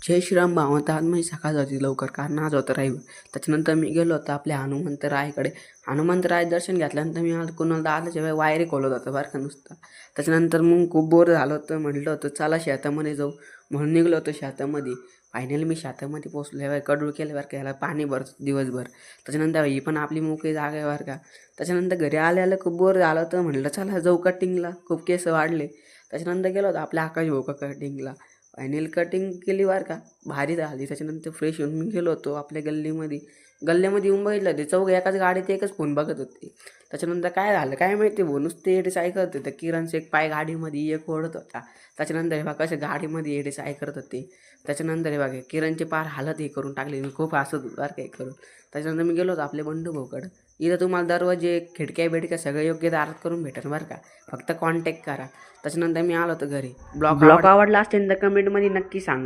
जय श्रीराम भावता आज मी सकाळ होती लवकर कारण आज होतं रविवार. त्याच्यानंतर मी गेलो होतो आपल्या हनुमंतरायकडे. हनुमंतराय दर्शन घेतल्यानंतर मी आज कुणाला आलं जेव्हा वायरी खोलत होतं बरं का नुसतं. त्याच्यानंतर मग खूप बोर झालं होतं, म्हटलं होतं चला शेतामध्ये जाऊ म्हणून निघलो होतो शेतामध्ये. फायनली मी शेतामध्ये पोचलो. कडूळ केलं बरं का, याला पाणी भरतो दिवसभर. त्याच्यानंतर ही पण आपली मोकळी जागा आहे बरं का. त्याच्यानंतर घरी आल्याला खूप बोर झालं होतं, म्हटलं चला जाऊ कटिंगला, खूप केस वाढले. त्याच्यानंतर गेलो होतो आपल्या आकाश भाऊ कटिंगला. फायनल कटिंग केली बरं का, भारी झाली. त्याच्यानंतर फ्रेश होऊन मी गेलो होतो आपल्या गल्लीमध्ये येऊन बघितलं ते चौघ एकाच गाडीत एकच फोन बघत होते. त्याच्यानंतर काय झालं काय माहिती भाऊ, नुसते एडेच ऐकत होते. किरणचं एक पाय गाडीमध्ये एक ओढत होता. त्याच्यानंतर हे बघा कसे गाडीमध्ये एडेच ऐकत होते. त्याच्यानंतर हे बघा किरणचे पार हालत हे करून टाकले. मी खूप हसत होतो बरं काय करून. त्याच्यानंतर मी गेलो होतो आपल्या बंडू भाऊकडं. इथं तुम्हाला दरवाजे खिडक्या बिडक्या सगळं योग्य दारात करून भेटेल बरं का, फक्त कॉन्टॅक्ट करा. त्याच्यानंतर मी आलो होतो घरी. ब्लॉग आवडला असेल तर कमेंटमध्ये नक्की सांगा.